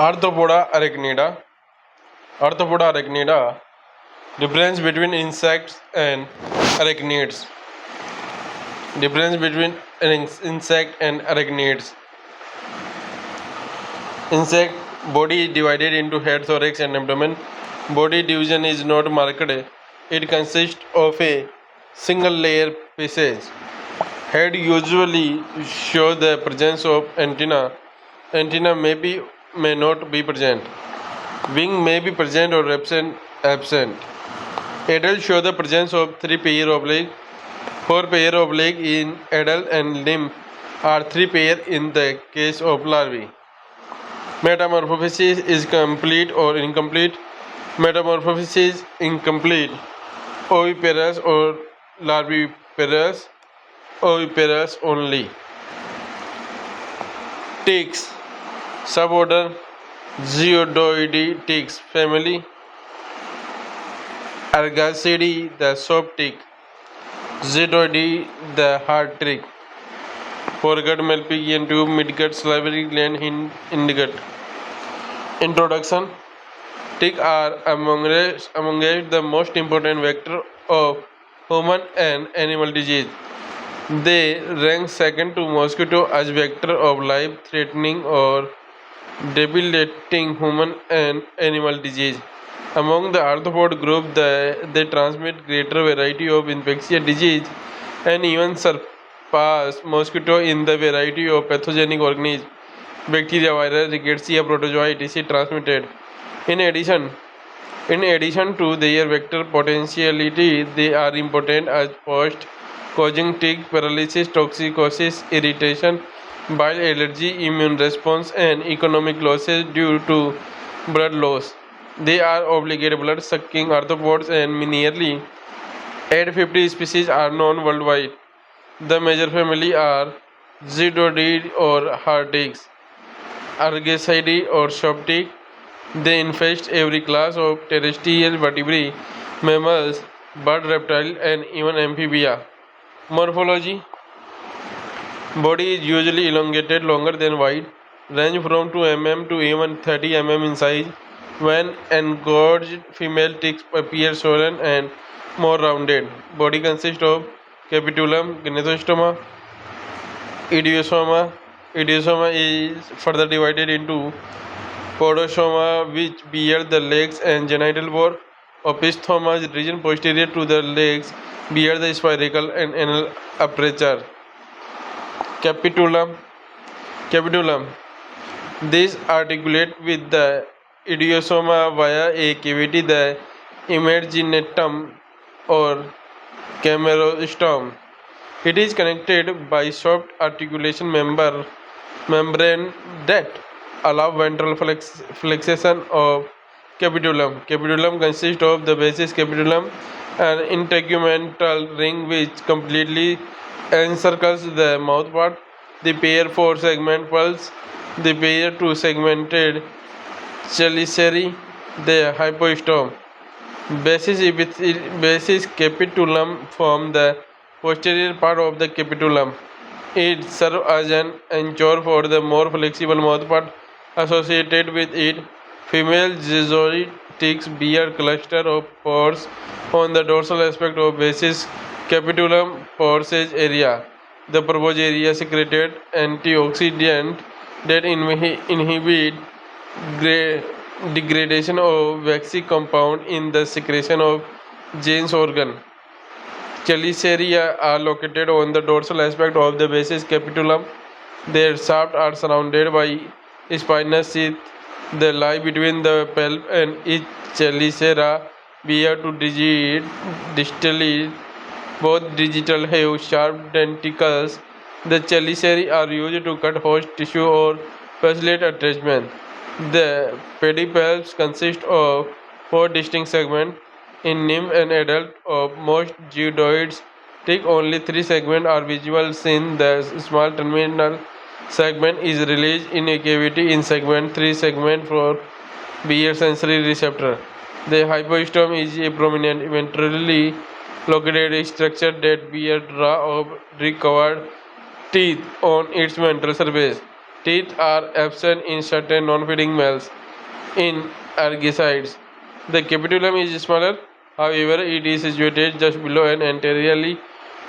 Arthropoda arachnida. Arthropoda arachnida. Difference between insects and arachnids. Difference between an insect and arachnids. Insect body divided into head, thorax, and abdomen. Body division is not marked. It consists of a single layer passage. Head usually show the presence of antenna. Antenna may not be present. Wing may be present or absent. Adults show the presence of 3 pair of legs. 4 pair of legs in adult and limb are 3 pair in the case of larvae. Metamorphosis is complete or incomplete. Metamorphosis incomplete. Oviparous or larviparous. Oviparous only. Ticks. Suborder Ixodidae ticks family. Argasidae the soft tick. Ixodidae the hard tick. Foregut Malpighian tube, midgut salivary gland, hindgut. Introduction. Ticks are amongst the most important vector of human and animal disease. They rank second to mosquito as vector of life-threatening or debilitating human and animal disease. Among the arthropod group, they transmit greater variety of infectious disease and even surpass mosquito in the variety of pathogenic organisms, bacteria, virus, rickettsia, protozoa, etc. transmitted. In addition to their vector potentiality, they are important as host, causing tick paralysis, toxicosis, irritation, bile allergy, immune response, and economic losses due to blood loss. They are obligate blood-sucking arthropods, and nearly 850 species are known worldwide. The major family are Ixodidae or hard ticks, Argasidae or soft tick. They infest every class of terrestrial vertebrate, mammals, bird, reptile, and even amphibia. Morphology. Body is usually elongated, longer than wide, range from 2 mm to even 30 mm in size. When engorged, female ticks appear swollen and more rounded. Body consists of capitulum, gnethostoma, idiosoma. Idiosoma is further divided into podosoma, which bear the legs and genital bore. Opisthoma is region posterior to the legs, bear the spiracle and anal aperture. Capitulum. These articulate with the idiosoma via a cavity, the imaginatum or camerostome. It is connected by soft articulation membrane that allow ventral flexation of capitulum. Capitulum consists of the basis capitulum, an integumental ring which completely encircles the mouthpart. The pair 4 segment pulse. The pair 2 segmented chelicerae. The hypoistome. Basis capitulum form the posterior part of the capitulum. It serves as an anchor for the more flexible mouthpart associated with it. Female ixodidae ticks bear cluster of pores on the dorsal aspect of basis capitulum pores area. The purpose area secreted antioxidant that inhibit degradation of waxy compound in the secretion of Jane's organ. Chelicerae are located on the dorsal aspect of the basis capitulum. Their shafts are surrounded by spinous teeth. They lie between the palp and each chelicera bear to digit distally. Both digital have sharp denticles. The chelicerae are used to cut host tissue or facilitate attachment. The pedipalps consist of 4 distinct segments. In nymph and adult of most geodoids, tick only 3 segments are visible since the small terminal segment is released in a cavity in segment 3 segment for bear sensory receptor. The hypoistome is a prominent ventrally located structure that bears raw or recovered teeth on its ventral surface. Teeth are absent in certain non-feeding males. In Argasides, the capitulum is smaller, however, it is situated just below an anteriorly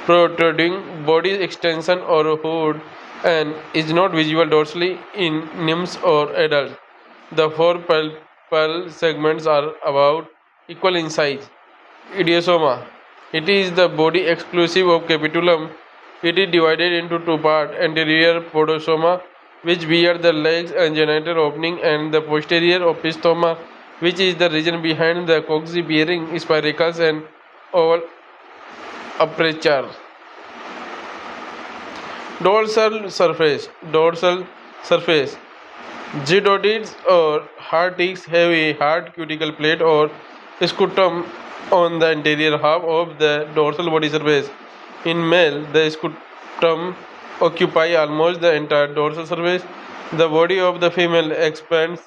protruding body extension or hood and is not visible dorsally in nymphs or adults. The four palpal segments are about equal in size. Idiosoma. It is the body exclusive of capitulum. It is divided into two parts, anterior podosoma, which bear the legs and genital opening, and the posterior opistoma, which is the region behind the coccyx bearing spiracles and oval aperture. Dorsal surface. Zygoids or hard ticks have a hard cuticle plate or scutum on the anterior half of the dorsal body surface. In male, the scutum occupies almost the entire dorsal surface. The body of the female expands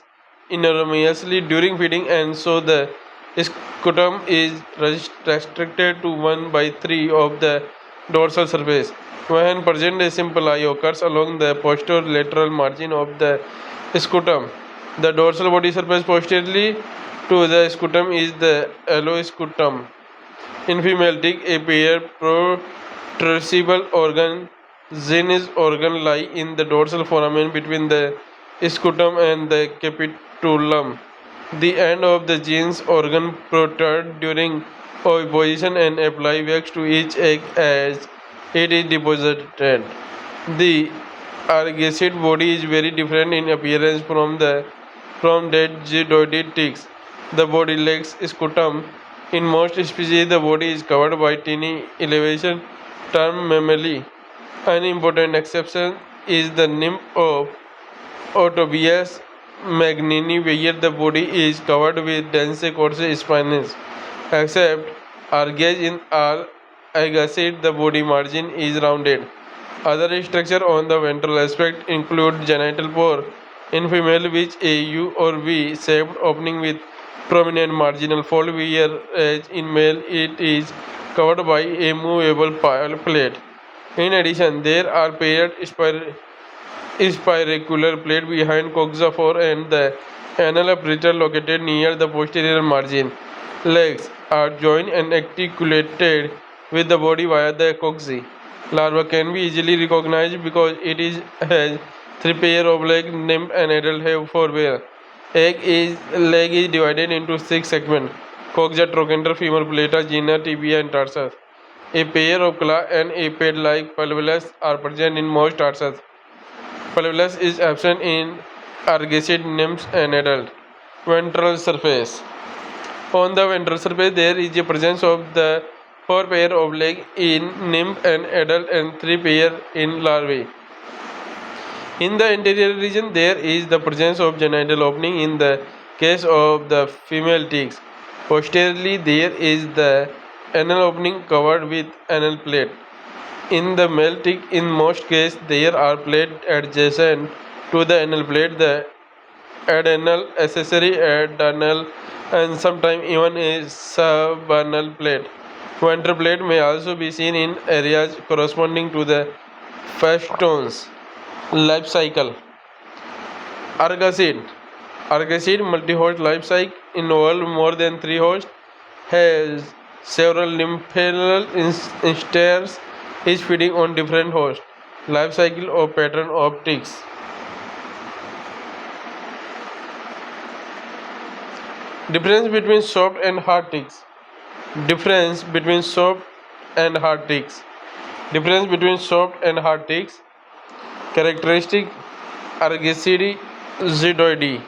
enormously during feeding, and so the scutum is restricted to 1 by 3 of the dorsal surface. When present, a simple eye occurs along the posterolateral margin of the scutum. The dorsal body surface posteriorly to the scutum is the alloscutum. In female tick, a pair protrusible organ, Zen's organ, lie in the dorsal foramen between the scutum and the capitulum. The end of the Zen's organ protrude during oviposition and apply wax to each egg as it is deposited. The Argacid body is very different in appearance from that zygoid ticks. The body lacks scutum. In most species, the body is covered by tiny elevation termed mammally. An important exception is the nymph of Autobius magnini, where the body is covered with dense coarse spines. Except Argase, in all Agassids, the body margin is rounded. Other structure on the ventral aspect include genital pore in female, which a U or V shaped opening with prominent marginal fold, whereas in male it is covered by a movable plate. In addition, there are paired spiracular plate behind coxa 4 and the anal aperture located near the posterior margin. Legs are joined and articulated with the body via the coccyx. Larva can be easily recognized because has three pair of legs. Nymph and adult have four pair. Leg is divided into six segments: coxa, trochanter, femur, plata, gena, tibia, and tarsus. A pair of claw and a pad-like pelvis are present in most tarsus. Pelvis is absent in Argacid nymphs and adult. Ventral surface. On the ventral surface, there is a presence of the four pair of legs in nymph and adult and three pair in larvae. In the anterior region, there is the presence of genital opening in the case of the female ticks. Posteriorly, there is the anal opening covered with anal plate. In the male tick, in most cases, there are plates adjacent to the anal plate, the adenal, accessory adenal, and sometimes even a subanal plate. Ventral plate may also be seen in areas corresponding to the festoons. Life cycle. Argacid. Argacid multi-host life cycle involves more than three hosts, has several lymphal instars, is feeding on different hosts. Life cycle or pattern of ticks. Difference between soft and hard ticks. Difference between soft and hard ticks. Difference between soft and hard ticks. Characteristic Argasidae zygoidae.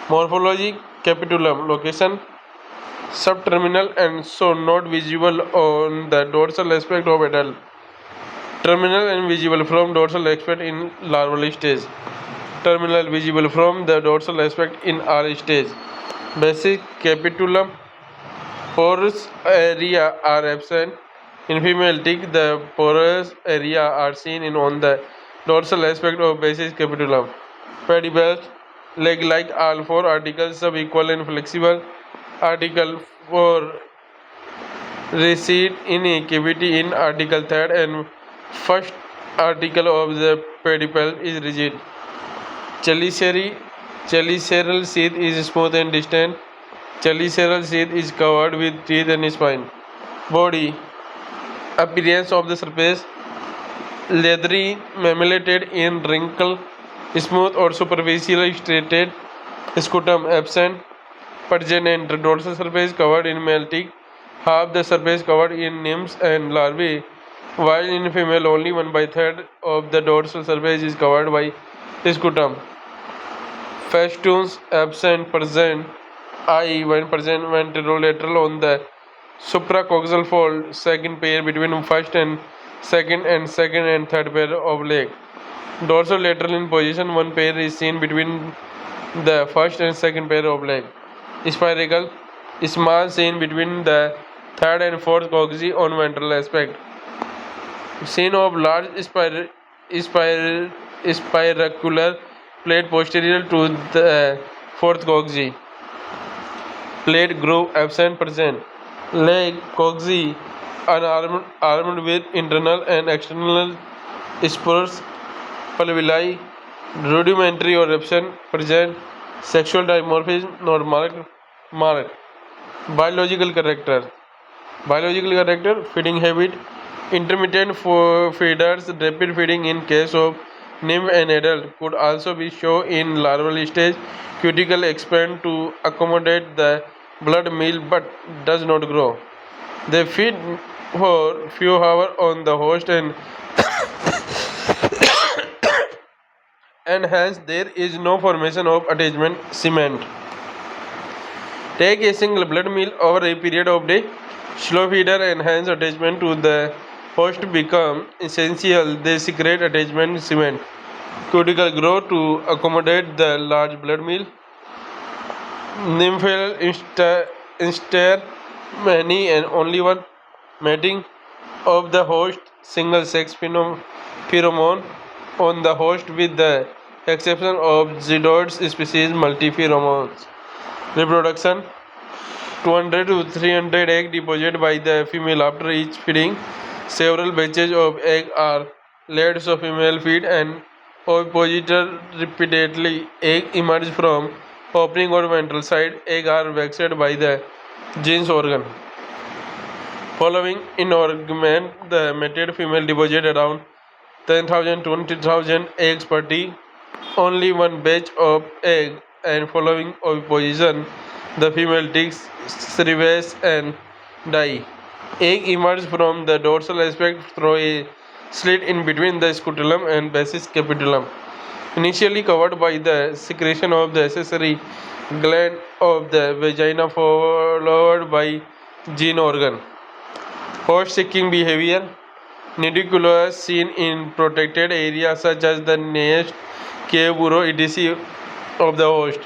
Morphology capitulum. Location subterminal and so not visible on the dorsal aspect of adult. Terminal and visible from dorsal aspect in larval stage. Terminal visible from the dorsal aspect in R stage. Basic capitulum. Porous area are absent. In female tick, the porous area are seen on the dorsal aspect of basis capitulum. Pedipalp, leg-like, all four articles sub-equal and flexible. Article 4 recede in a cavity in article 3rd and first article of the pedipalp is rigid. Chelicerae, Cheliceral sheath is smooth and distant. Cheliceral sheath is covered with teeth and spine. Body appearance of the surface leathery, mammillated in wrinkle, smooth or superficially striated. Scutum absent. Pergent dorsal surface covered in melting. Half the surface covered in nymphs and larvae, while in female only 1/3 of the dorsal surface is covered by scutum. Festoons absent, present. I when present ventrolateral on the supracoxal fold, second pair between first and third pair of leg. Dorsolateral in position, one pair is seen between the first and second pair of leg. Spiracle, small seen between the third and fourth coccyx on ventral aspect. Seen of large spiracular plate posterior to the fourth coccyx. Plate groove absent, present. Leg coccyx armed with internal and external spurs. Pulvili rudimentary or absent, present. Sexual dimorphism not marked. Biological character. Feeding habit. Intermittent feeders. Rapid feeding in case of nymph and adult could also be shown in larval stage. Cuticle expand to accommodate the blood meal but does not grow. They feed for few hours on the host and hence there is no formation of attachment cement. Take a single blood meal over a period of day. Slow feeder and hence attachment to the host become essential. They secrete attachment cement. Cuticle grow to accommodate the large blood meal. Nymphal instar many and only one. Mating of the host single sex pheromone on the host with the exception of zygoid species multi-pheromones. Reproduction 200 to 300 egg deposited by the female after each feeding. Several batches of egg are laid so female feed and ovipositor repeatedly. Egg emerge from opening or ventral side. Egg are waxed by the genital organ. Following inorgament, the mated female deposits around 10,000 to 20,000 eggs per day. Only one batch of egg and following oviposition, the female takes cervix and die. Egg emerges from the dorsal aspect through a slit in between the scutellum and basis capitulum. Initially covered by the secretion of the accessory gland of the vagina followed by gene organ. Host seeking behavior. Nidicolous seen in protected areas such as the nest, cave, burrow, etc. of the host.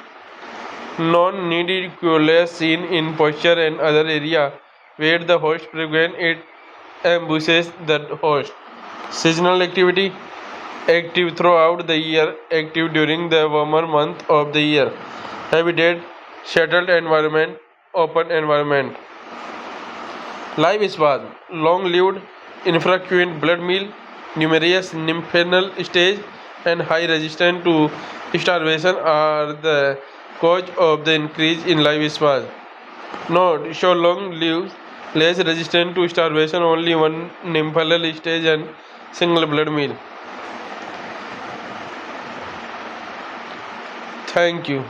Non-nidicolous seen in posture and other area where the host prevents it ambushes the host. Seasonal activity. Active throughout the year, active during the warmer month of the year. Habitat, settled environment, open environment. Lifespan, long-lived, infrequent blood meal, numerous nymphaeal stage, and high resistance to starvation are the cause of the increase in lifespan. Note: show long lives, less resistant to starvation, only one nymphaeal stage and single blood meal. Thank you.